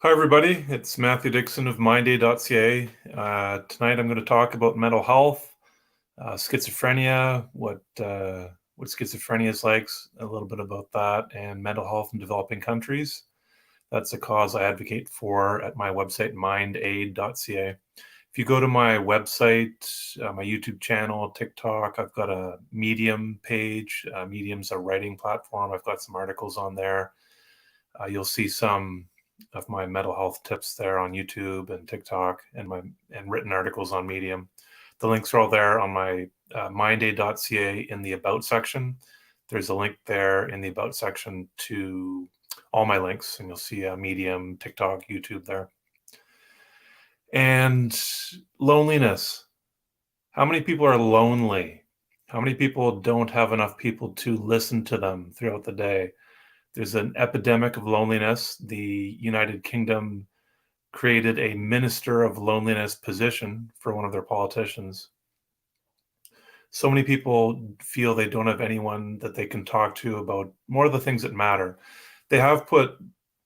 Hi, everybody. It's Matthew Dickson of minday.ca. Tonight I'm going to talk about mental health, schizophrenia, what schizophrenia is like, a little bit about that, and mental health in developing countries. That's a cause I advocate for at my website, mindaid.ca. If you go to my website, my YouTube channel, TikTok, I've got a Medium page. Medium's a writing platform. I've got some articles on there. You'll see some of my mental health tips there on YouTube and TikTok, and written articles on Medium. The links are all there on my mindaid.ca in the About section. There's a link there in the About section to all my links, and you'll see Medium, TikTok, YouTube there. And loneliness. How many people are lonely? How many people don't have enough people to listen to them throughout the day? There's an epidemic of loneliness. The United Kingdom created a minister of loneliness position for one of their politicians. So many people feel they don't have anyone that they can talk to about more of the things that matter. They have put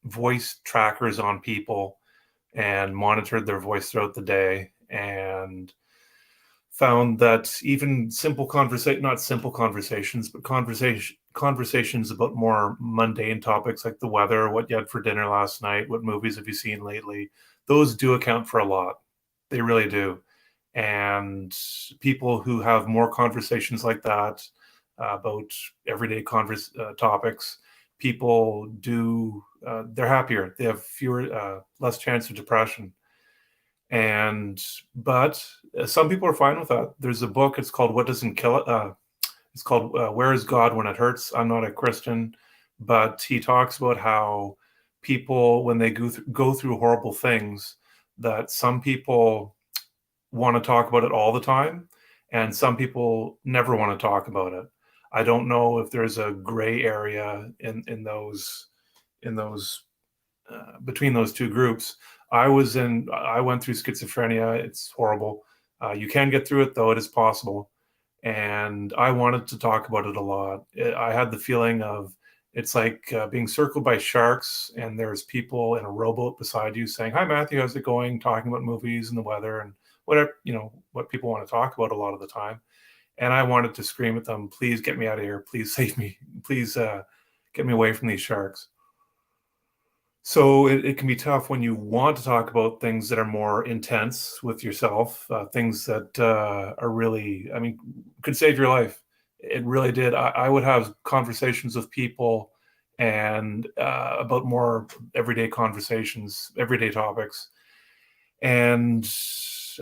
voice trackers on people and monitored their voice throughout the day, and found that even not simple conversations, but conversations about more mundane topics like the weather, what you had for dinner last night, what movies have you seen lately, those do account for a lot. They really do. And people who have more conversations like that about everyday topics, people they're happier. They have less chance of depression. But some people are fine with that. There's a book. It's called "What Doesn't Kill It." It's called "Where Is God When It Hurts." I'm not a Christian, but he talks about how people, when they go through horrible things, that some people want to talk about it all the time, and some people never want to talk about it. I don't know if there's a gray area in those between those two groups. I went through schizophrenia. It's horrible. You can get through it, though. It is possible. And I wanted to talk about it a lot. I had the feeling of it's like being circled by sharks, and there's people in a rowboat beside you saying, "Hi, Matthew, how's it going?" Talking about movies and the weather and whatever, what people want to talk about a lot of the time. And I wanted to scream at them, "Please get me out of here. Please save me. Please get me away from these sharks." So it can be tough when you want to talk about things that are more intense with yourself, things that are really, could save your life. It really did. I would have conversations with people and about more everyday conversations, everyday topics. And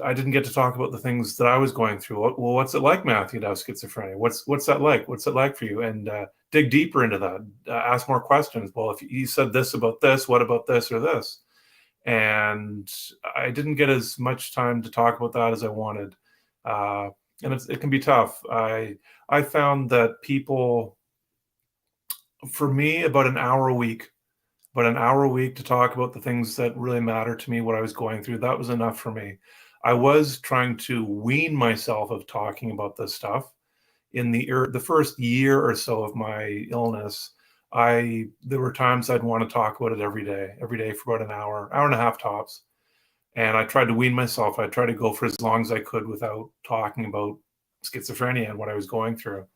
I didn't get to talk about the things that I was going through. Well, what's it like, Matthew, to have schizophrenia? What's that like? What's it like for you? And dig deeper into that. Ask more questions. Well, if you said this about this, what about this or this? And I didn't get as much time to talk about that as I wanted. And it can be tough. I found that people, for me, about an hour a week to talk about the things that really matter to me, what I was going through. That was enough for me. I was trying to wean myself of talking about this stuff. In the first year or so of my illness, there were times I'd want to talk about it every day for about an hour and a half tops. And I tried to wean myself. I tried to go for as long as I could without talking about schizophrenia and what I was going through.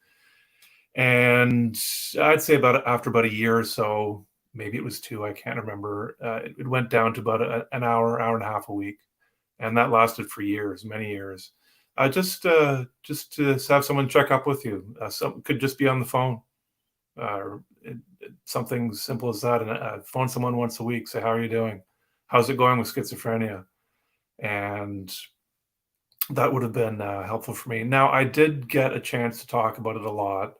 And I'd say after about a year or so, maybe it was two, I can't remember. It went down to about an hour and a half a week, and that lasted for years, many years. Just to have someone check up with you. Some could just be on the phone, something simple as that. And phone someone once a week, say, "How are you doing? How's it going with schizophrenia?" And that would have been helpful for me. Now, I did get a chance to talk about it a lot.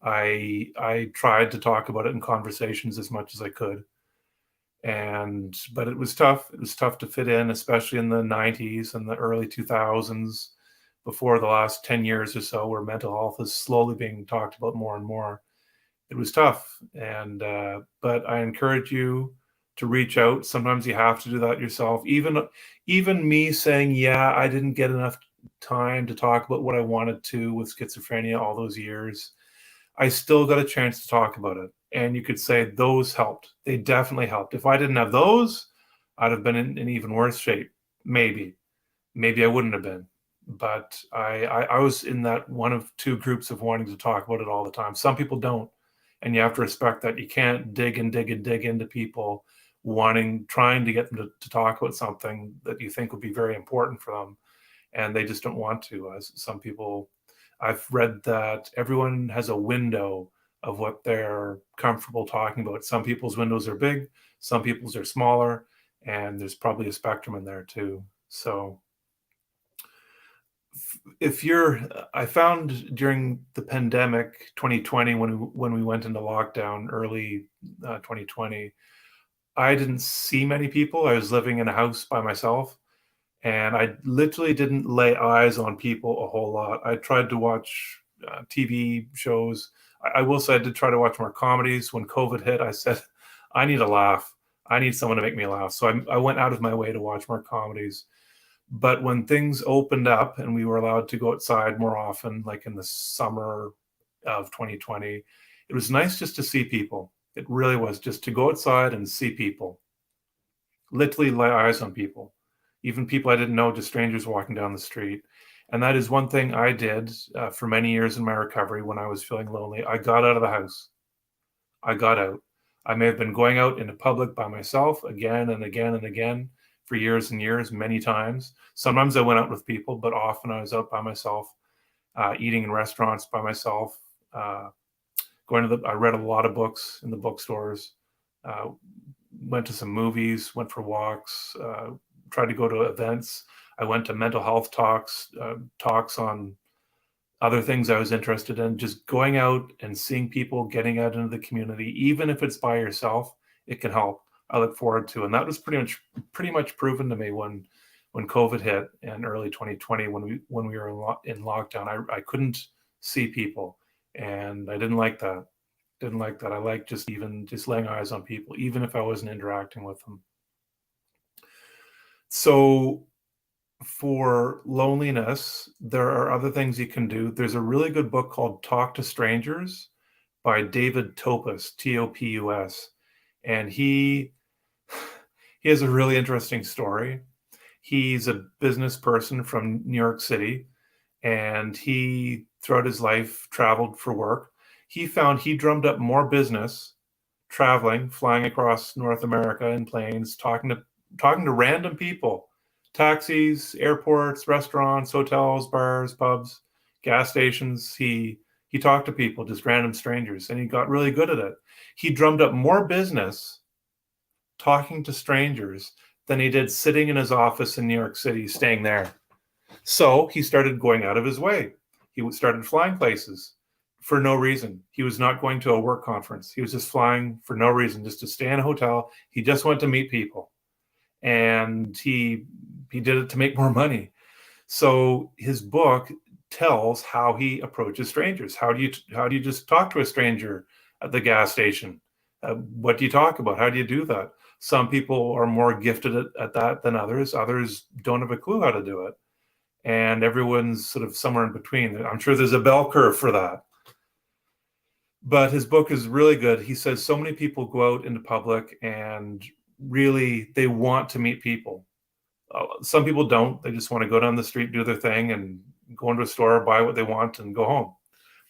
I tried to talk about it in conversations as much as I could, but it was tough. It was tough to fit in, especially in the 90s and the early 2000s, before the last 10 years or so, where mental health is slowly being talked about more and more. It was tough, but I encourage you to reach out. Sometimes you have to do that yourself. Even me saying, "Yeah, I didn't get enough time to talk about what I wanted to with schizophrenia all those years," I still got a chance to talk about it. And you could say those helped. They definitely helped. If I didn't have those, I'd have been in even worse shape. Maybe I wouldn't have been. But I was in that one of two groups of wanting to talk about it all the time. Some people don't, and you have to respect that. You can't dig and dig and dig into people trying to get them to talk about something that you think would be very important for them, and they just don't want to. As some people, I've read that everyone has a window of what they're comfortable talking about. Some people's windows are big, some people's are smaller, and there's probably a spectrum in there too. So I found during the pandemic 2020, when we went into lockdown early 2020, I didn't see many people. I was living in a house by myself, and I literally didn't lay eyes on people a whole lot. I tried to watch TV shows. I will say I did try to watch more comedies. When COVID hit, I said, I need a laugh. I need someone to make me laugh. So I went out of my way to watch more comedies. But when things opened up and we were allowed to go outside more often, like in the summer of 2020, it was nice just to see people. It really was, just to go outside and see people, literally lay eyes on people, even people I didn't know, just strangers walking down the street. And that is one thing I did for many years in my recovery. When I was feeling lonely, I got out of the house. I got out. I may have been going out into public by myself again and again and again for years and years, many times. Sometimes I went out with people, but often I was out by myself, eating in restaurants by myself, I read a lot of books in the bookstores, went to some movies, went for walks, tried to go to events. I went to mental health talks on other things I was interested in. Just going out and seeing people, getting out into the community, even if it's by yourself, it can help. I look forward to, and that was pretty much proven to me when COVID hit in early 2020, when we were in lockdown. I couldn't see people, and I didn't like that. I liked just laying eyes on people, even if I wasn't interacting with them. So for loneliness, there are other things you can do. There's a really good book called Talk to Strangers by David Topus, Topus, and he has a really interesting story. He's a business person from New York City, and he, throughout his life, traveled for work. He found he drummed up more business traveling, flying across North America in planes, talking to random people, taxis, airports, restaurants, hotels, bars, pubs, gas stations. He talked to people, just random strangers, and he got really good at it. He drummed up more business talking to strangers than he did sitting in his office in New York City, staying there. So he started going out of his way. He started flying places for no reason. He was not going to a work conference. He was just flying for no reason, just to stay in a hotel. He just went to meet people, and he did it to make more money. So his book tells how he approaches strangers. How do you just talk to a stranger at the gas station? What do you talk about? How do you do that? Some people are more gifted at that than others. Others don't have a clue how to do it. And everyone's sort of somewhere in between. I'm sure there's a bell curve for that. But his book is really good. He says so many people go out into public and really they want to meet people. Some people don't. They just want to go down the street, do their thing, and go into a store, buy what they want, and go home.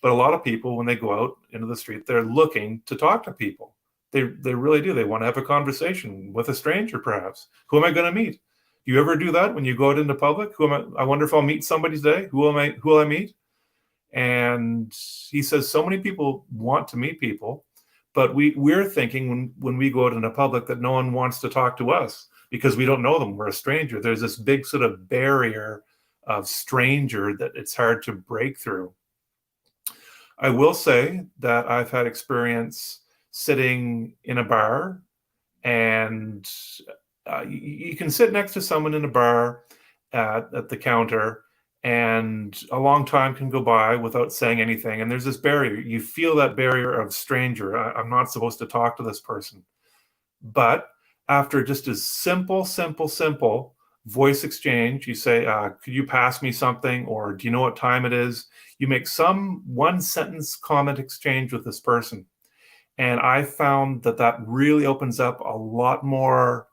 But a lot of people, when they go out into the street, they're looking to talk to people. They really do. They want to have a conversation with a stranger, perhaps. Who am I going to meet? Do you ever do that when you go out into public? I wonder if I'll meet somebody today. Who will I meet? And he says so many people want to meet people, but we're thinking when we go out into public that no one wants to talk to us because we don't know them. We're a stranger. There's this big sort of barrier of stranger that it's hard to break through. I will say that I've had experience sitting in a bar, and you can sit next to someone in a bar at the counter, and a long time can go by without saying anything. And there's this barrier. You feel that barrier of stranger. I'm not supposed to talk to this person. But after just a simple voice exchange, you say, could you pass me something? Or do you know what time it is? You make some one sentence comment exchange with this person. And I found that really opens up a lot more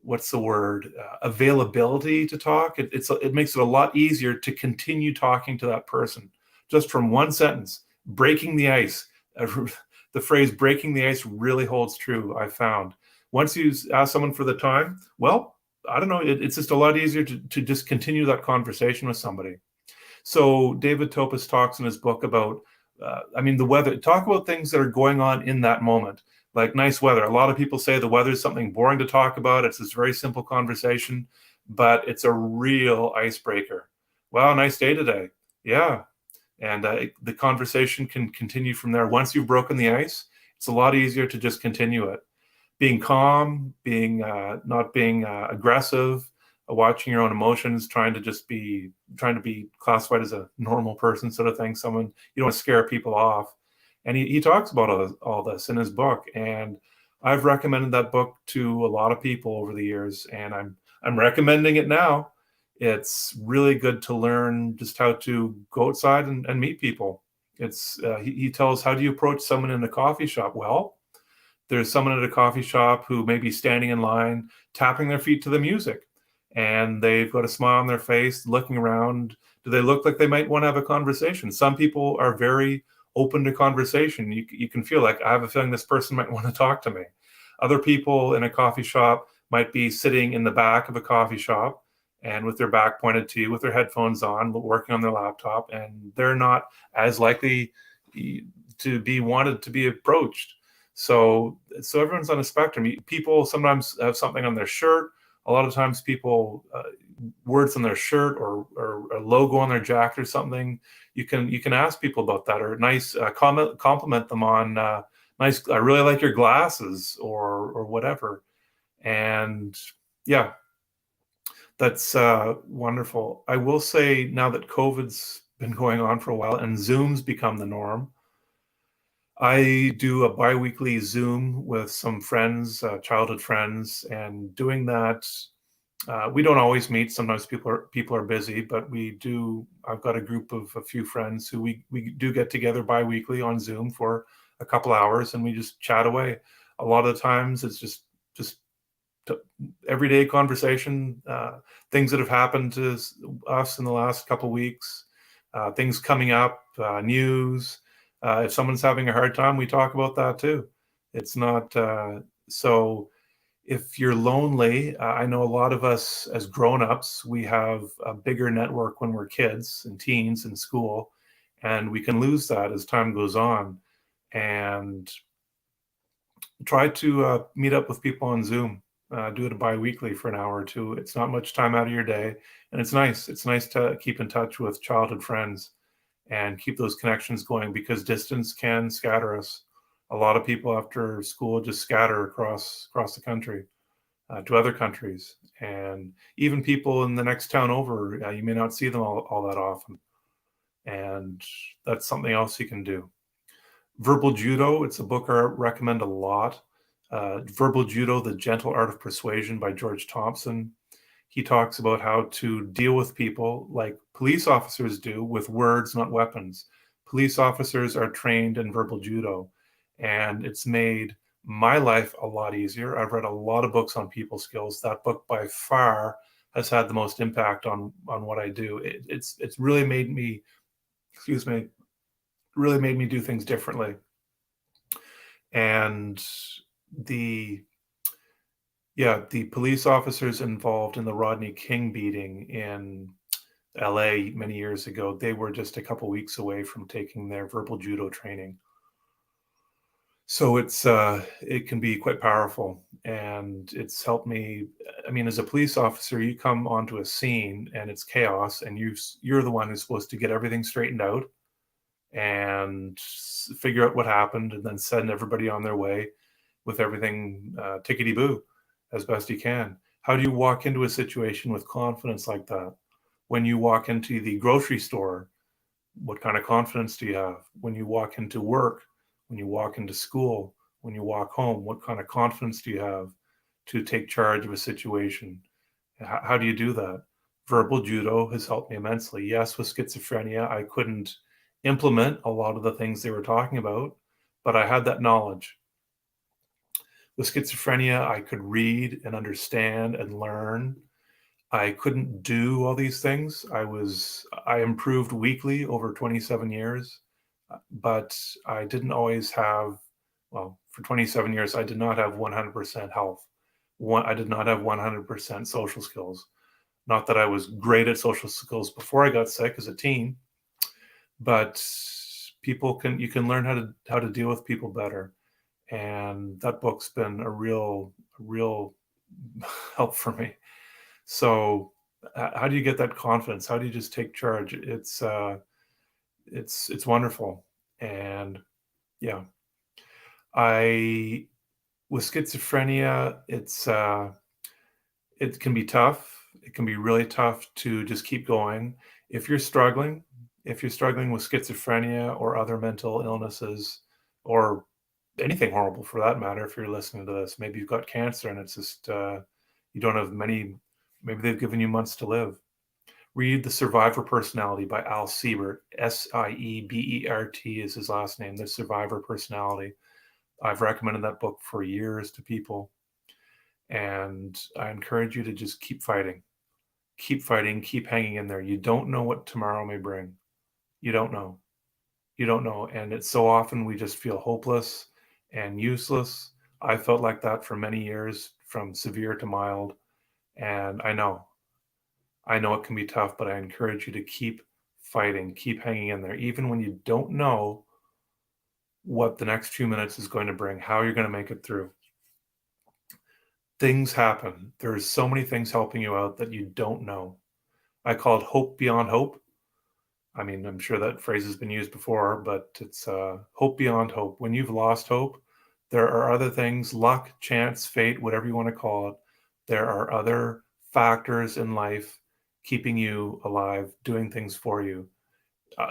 what's the word, availability to talk. It makes it a lot easier to continue talking to that person just from one sentence. Breaking the ice. The phrase breaking the ice really holds true, I found. Once you ask someone for the time, well, I don't know, it's just a lot easier to just continue that conversation with somebody. So David Topus talks in his book about, the weather. Talk about things that are going on in that moment, like nice weather. A lot of people say the weather is something boring to talk about. It's this very simple conversation, but it's a real icebreaker. Wow, nice day today. Yeah. And the conversation can continue from there. Once you've broken the ice, it's a lot easier to just continue it. Being calm, not being aggressive, watching your own emotions, trying to be classified as a normal person, sort of thing. Someone, you don't want to scare people off. And he talks about all this in his book. And I've recommended that book to a lot of people over the years, and I'm recommending it now. It's really good to learn just how to go outside and meet people. He tells, how do you approach someone in a coffee shop? Well, there's someone at a coffee shop who may be standing in line, tapping their feet to the music, and they've got a smile on their face, looking around. Do they look like they might want to have a conversation? Some people are very open to conversation. You can feel like, I have a feeling this person might want to talk to me. Other people in a coffee shop might be sitting in the back of a coffee shop and with their back pointed to you, with their headphones on, working on their laptop, and they're not as likely to be wanted to be approached. So everyone's on a spectrum. People sometimes have something on their shirt. A lot of times people, words on their shirt or a logo on their jacket or something. You can ask people about that, or nice compliment them on nice. I really like your glasses, or whatever. And yeah, that's wonderful. I will say, now that COVID's been going on for a while and Zoom's become the norm, I do a bi-weekly Zoom with some friends, childhood friends, and doing that, we don't always meet. Sometimes people are busy, but we do. I've got a group of a few friends who we do get together bi-weekly on Zoom for a couple hours, and we just chat away. A lot of the times it's just everyday conversation, things that have happened to us in the last couple of weeks, things coming up, news. If someone's having a hard time, we talk about that too. It's not so. If you're lonely, I know a lot of us as grown-ups, we have a bigger network when we're kids and teens in school, and we can lose that as time goes on. And try to meet up with people on Zoom. Do it bi-weekly for an hour or two. It's not much time out of your day, and it's nice. It's nice to keep in touch with childhood friends and keep those connections going, because distance can scatter us. A lot of people after school just scatter across the country to other countries, and even people in the next town over, you may not see them all that often. And that's something else you can do. Verbal Judo, it's a book I recommend a lot. Verbal Judo, The Gentle Art of Persuasion by George Thompson. He talks about how to deal with people like police officers do, with words, not weapons. Police officers are trained in verbal judo, and it's made my life a lot easier. I've read a lot of books on people skills. That book by far has had the most impact on what I do. It's really made me, really made me do things differently. And the police officers involved in the Rodney King beating in LA many years ago, they were just a couple weeks away from taking their verbal judo training. So it can be quite powerful, and it's helped me. I mean, as a police officer, you come onto a scene and it's chaos, and you're the one who's supposed to get everything straightened out and figure out what happened, and then send everybody on their way with everything tickety-boo as best you can. How do you walk into a situation with confidence like that? When you walk into the grocery store, what kind of confidence do you have? When you walk into work, when you walk into school, when you walk home, what kind of confidence do you have to take charge of a situation? How do you do that? Verbal judo has helped me immensely. Yes, with schizophrenia, I couldn't implement a lot of the things they were talking about, but I had that knowledge. With schizophrenia, I could read and understand and learn. I couldn't do all these things. I improved weekly over 27 years, but I didn't always have, well, for 27 years, I did not have 100% health. I did not have 100% social skills. Not that I was great at social skills before I got sick as a teen, but you can learn how to deal with people better. And that book's been a real help for me. So how do you get that confidence? How do you just take charge? It's wonderful. And yeah, I with schizophrenia, it can be tough. It can be really tough to just keep going. If you're struggling, if you're struggling with schizophrenia or other mental illnesses or anything horrible for that matter, if you're listening to this, maybe you've got cancer and it's just you don't have many, maybe they've given you months to live. Read The Survivor Personality by Al Siebert. Siebert is his last name, The Survivor Personality. I've recommended that book for years to people. And I encourage you to just keep fighting, keep fighting, keep hanging in there. You don't know what tomorrow may bring. You don't know. You don't know. And it's so often we just feel hopeless and useless. I felt like that for many years, from severe to mild. And I know it can be tough, but I encourage you to keep fighting, keep hanging in there, even when you don't know what the next few minutes is going to bring, how you're going to make it through. Things happen. There's so many things helping you out that you don't know. I call it hope beyond hope. I mean, I'm sure that phrase has been used before, but it's hope beyond hope. When you've lost hope, there are other things, luck, chance, fate, whatever you want to call it. There are other factors in life keeping you alive, doing things for you.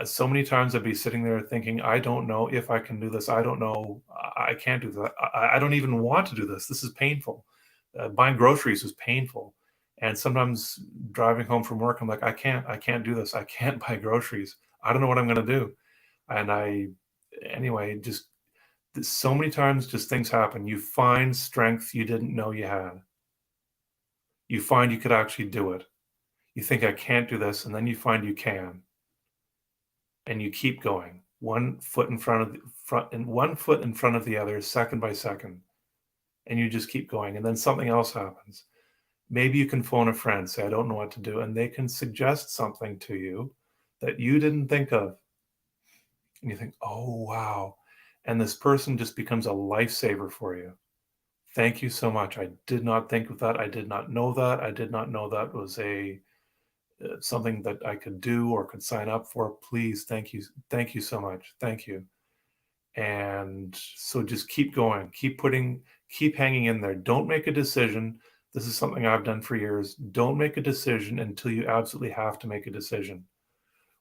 So many times I'd be sitting there thinking, I don't know if I can do this. I don't know. I can't do that. I don't even want to do this. This is painful. Buying groceries was painful. And sometimes driving home from work, I'm like, I can't do this. I can't buy groceries. I don't know what I'm going to do. And anyway, just so many times, just things happen. You find strength you didn't know you had. You find you could actually do it. You think, I can't do this. And then you find you can. And you keep going, one foot in front of the other, second by second. And you just keep going. And then something else happens. Maybe you can phone a friend, say, I don't know what to do. And they can suggest something to you that you didn't think of. And you think, oh, wow. And this person just becomes a lifesaver for you. Thank you so much. I did not think of that. I did not know that. I did not know that was something that I could do or could sign up for. Please, thank you. Thank you so much. Thank you. And so just keep going, keep hanging in there. Don't make a decision. This is something I've done for years. Don't make a decision until you absolutely have to make a decision.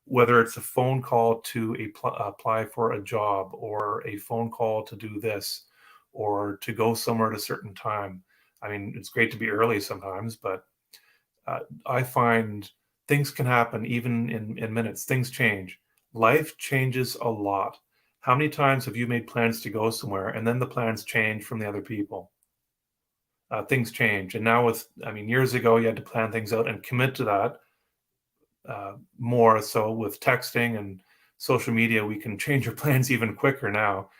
Whether it's a phone call to apply for a job, or a phone call to do this, or to go somewhere at a certain time. I mean, it's great to be early sometimes, but I find things can happen even in minutes. Things change. Life changes a lot. How many times have you made plans to go somewhere and then the plans change from the other people? Things change. And now years ago, you had to plan things out and commit to that. More so with texting and social media, we can change our plans even quicker now.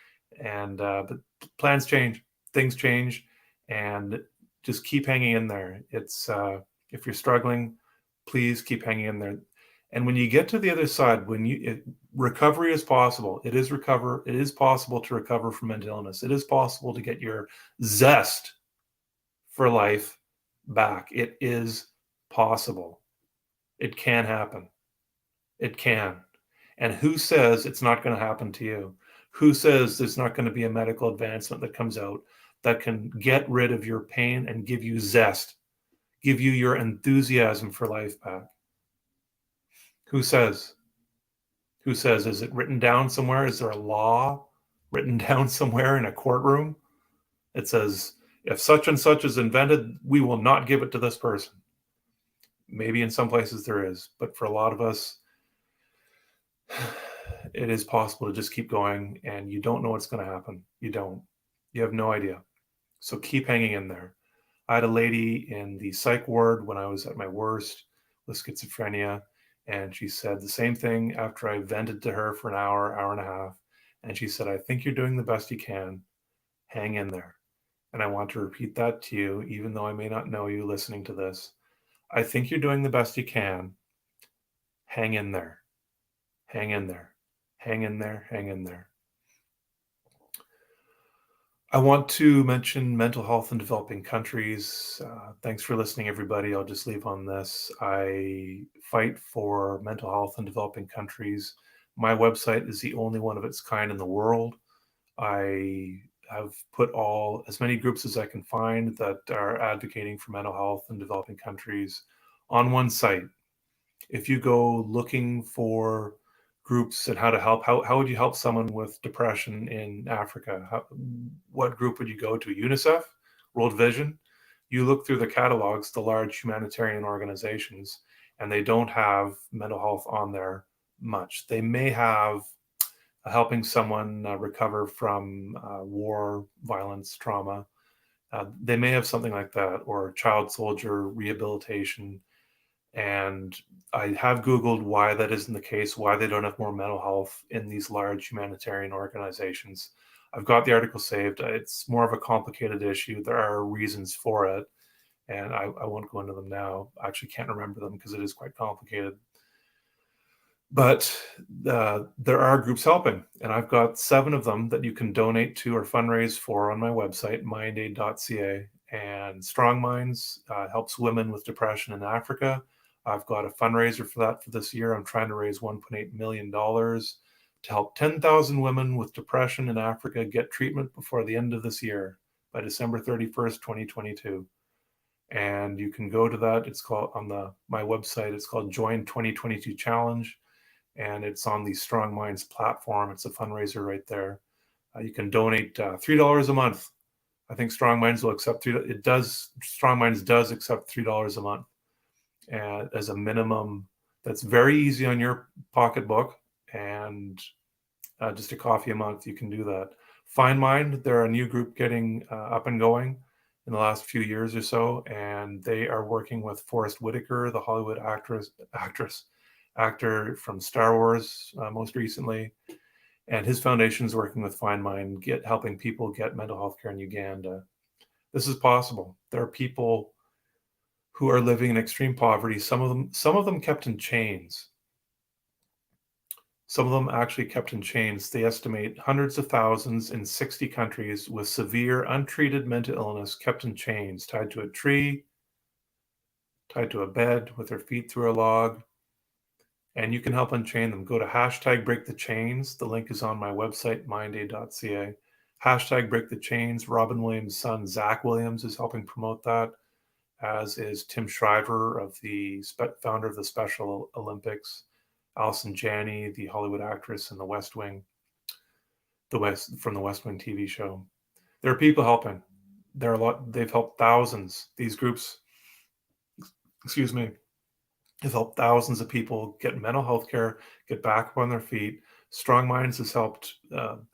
But plans change, things change, and just keep hanging in there. If you're struggling, please keep hanging in there. And when you get to the other side, recovery is possible. It is possible to recover from mental illness. It is possible to get your zest for life back. It is possible. It can happen. It can. And who says it's not going to happen to you? Who says there's not going to be a medical advancement that comes out that can get rid of your pain and give you zest, give you your enthusiasm for life back? Who says? Who says? Is it written down somewhere? Is there a law written down somewhere in a courtroom? It says, if such and such is invented, we will not give it to this person. Maybe in some places there is, but for a lot of us, it is possible to just keep going, and you don't know what's going to happen. You don't. You have no idea. So keep hanging in there. I had a lady in the psych ward when I was at my worst with schizophrenia, and she said the same thing after I vented to her for an hour, hour and a half. And she said, I think you're doing the best you can. Hang in there. And I want to repeat that to you, even though I may not know you listening to this. I think you're doing the best you can. Hang in there. Hang in there. Hang in there. Hang in there. I want to mention mental health in developing countries. Thanks for listening, everybody. I'll just leave on this. I fight for mental health in developing countries. My website is the only one of its kind in the world. I have put as many groups as I can find that are advocating for mental health in developing countries on one site. If you go looking for groups and how to help, how would you help someone with depression in Africa? What group would you go to? UNICEF, World Vision? You look through the catalogs, the large humanitarian organizations, and they don't have mental health on there much. They may have helping someone recover from war, violence, trauma. They may have something like that, or child soldier rehabilitation. And I have Googled why that isn't the case, why they don't have more mental health in these large humanitarian organizations. I've got the article saved. It's more of a complicated issue. There are reasons for it, and I won't go into them now. I actually can't remember them because it is quite complicated. But there are groups helping, and I've got 7 of them that you can donate to or fundraise for on my website, mindaid.ca. And Strong Minds helps women with depression in Africa. I've got a fundraiser for that for this year. I'm trying to raise $1.8 million to help 10,000 women with depression in Africa get treatment before the end of this year, by December 31st, 2022. And you can go to that. It's called on my website. It's called Join 2022 Challenge, and it's on the Strong Minds platform. It's a fundraiser right there. You can donate $3 a month. I think Strong Minds will accept Strong Minds does accept $3 a month as a minimum. That's very easy on your pocketbook, and just a coffee a month, you can do that. Find Mind, they're a new group getting up and going in the last few years or so, and they are working with Forrest Whitaker, the Hollywood actor from Star Wars most recently. And his foundation is working with Find Mind, helping people get mental health care in Uganda. This is possible. There are people who are living in extreme poverty. Some of them kept in chains. Some of them actually kept in chains. They estimate hundreds of thousands in 60 countries with severe untreated mental illness kept in chains, tied to a tree, tied to a bed with their feet through a log. And you can help unchain them. Go to #BreakTheChains. The link is on my website, mindaid.ca. #BreakTheChains. Robin Williams' son, Zach Williams, is helping promote that, as is Tim Shriver, founder of the Special Olympics. Allison Janney, the Hollywood actress in The West Wing, from the West Wing TV show. There are people helping. They've helped thousands. These groups, have helped thousands of people get mental health care, get back up on their feet. Strong Minds has helped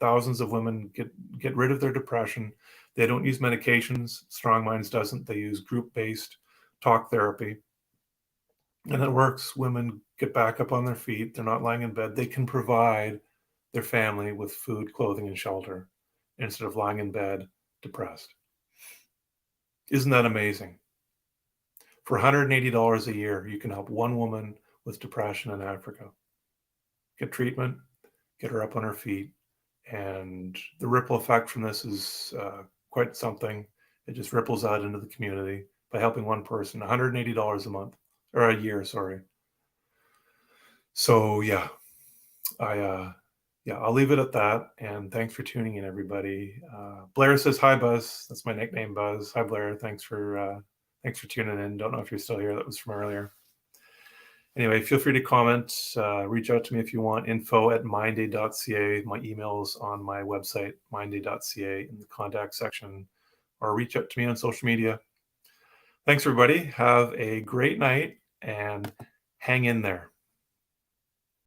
thousands of women get rid of their depression. They don't use medications. Strong Minds doesn't. They use group-based talk therapy. And it works. Women get back up on their feet. They're not lying in bed. They can provide their family with food, clothing, and shelter instead of lying in bed depressed. Isn't that amazing? For $180 a year, you can help one woman with depression in Africa get treatment, get her up on her feet. And the ripple effect from this is quite something. It just ripples out into the community by helping one person. $180 a month, or a year, sorry. So yeah, I'll leave it at that. And thanks for tuning in, everybody. Blair says, hi, Buzz. That's my nickname, Buzz. Hi, Blair. Thanks for tuning in. Don't know if you're still here. That was from earlier. Anyway, feel free to comment. Reach out to me if you want. info@mindaid.ca. My email's on my website, mindaid.ca, in the contact section, or reach out to me on social media. Thanks, everybody. Have a great night and hang in there.